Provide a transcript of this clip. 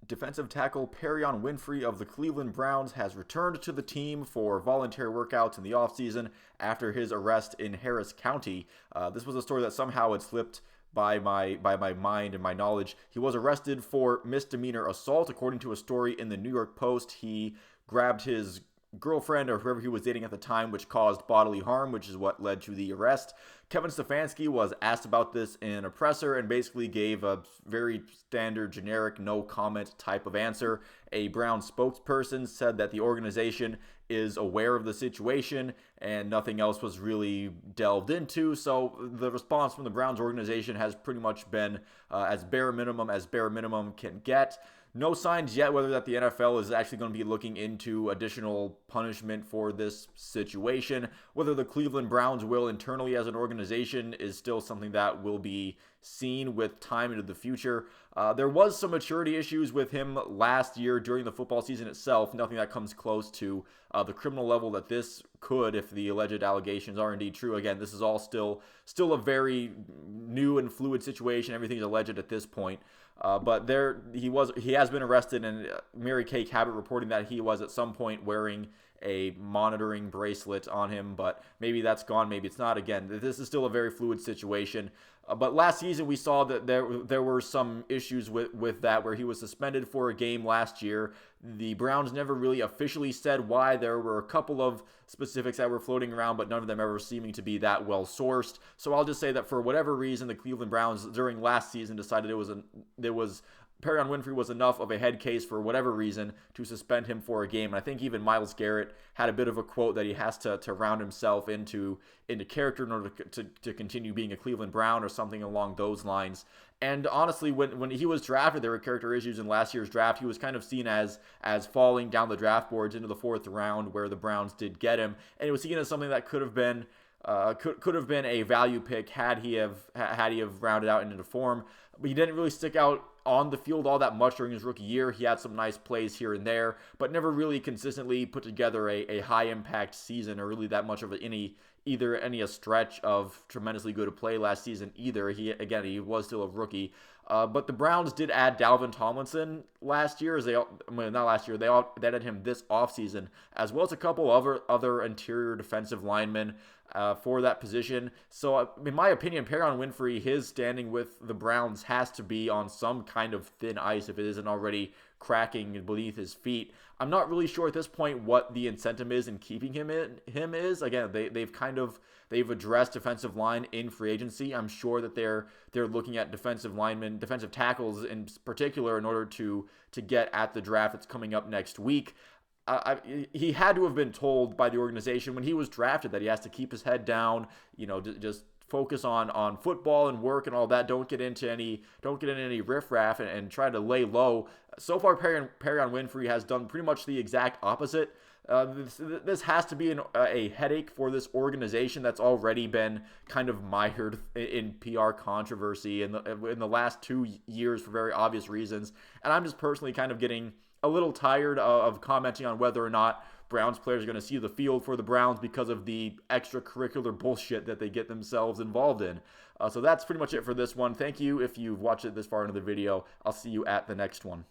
Defensive tackle Perrion Winfrey of the Cleveland Browns has returned to the team for voluntary workouts in the offseason after his arrest in Harris County. This was a story that somehow had slipped by my mind and my knowledge. He was arrested for misdemeanor assault, according to a story in the New York Post. He grabbed his girlfriend or whoever he was dating at the time, which caused bodily harm, which is what led to the arrest. Kevin Stefanski was asked about this in a presser and basically gave a very standard, generic, no comment type of answer. A Brown spokesperson said that the organization is aware of the situation and nothing else was really delved into. So the response from the Browns organization has pretty much been as bare minimum can get. No signs yet whether that the NFL is actually going to be looking into additional punishment for this situation. Whether the Cleveland Browns will internally as an organization is still something that will be seen with time into the future. There was some maturity issues with him last year during the football season itself. Nothing that comes close to the criminal level that this could, if the alleged allegations are indeed true. Again, this is all still a very new and fluid situation. Everything's alleged at this point. But he has been arrested, and Mary Kay Cabot reporting that he was at some point wearing a monitoring bracelet on him, but maybe that's gone, maybe it's not. Again, this is still a very fluid situation. But last season we saw that there were some issues with that, where he was suspended for a game last year. The Browns never really officially said why. There were a couple of specifics that were floating around, but none of them ever seeming to be that well sourced. So I'll just say that for whatever reason, the Cleveland Browns during last season decided Perrion Winfrey was enough of a head case for whatever reason to suspend him for a game. And I think even Myles Garrett had a bit of a quote that he has to round himself into character in order to continue being a Cleveland Brown or something along those lines. And honestly, when he was drafted, there were character issues in last year's draft. He was kind of seen as falling down the draft boards into the fourth round, where the Browns did get him. And it was seen as something that could have been a value pick had he have rounded out into form. But he didn't really stick out on the field all that much during his rookie year. He had some nice plays here and there, but never really consistently put together a high impact season, or really that much of a stretch of tremendously good play last season either. He was still a rookie. But the Browns did add Dalvin Tomlinson last year, they added him this offseason, as well as a couple other interior defensive linemen for that position. So in my opinion, Perrion Winfrey, his standing with the Browns has to be on some kind of thin ice if it isn't already cracking beneath his feet. I'm not really sure at this point what the incentive is in keeping him is. Again, they've addressed defensive line in free agency. I'm sure that they're looking at defensive tackles in particular, in order to get at the draft that's coming up next week. He had to have been told by the organization when he was drafted that he has to keep his head down, just focus on football and work and all that. Don't get into any riffraff and try to lay low. So far, Perrion Winfrey has done pretty much the exact opposite. This has to be a headache for this organization that's already been kind of mired in PR controversy in the last 2 years for very obvious reasons. And I'm just personally kind of getting a little tired of commenting on whether or not Browns players are going to see the field for the Browns because of the extracurricular bullshit that they get themselves involved in. So that's pretty much it for this one. Thank you if you've watched it this far into the video. I'll see you at the next one.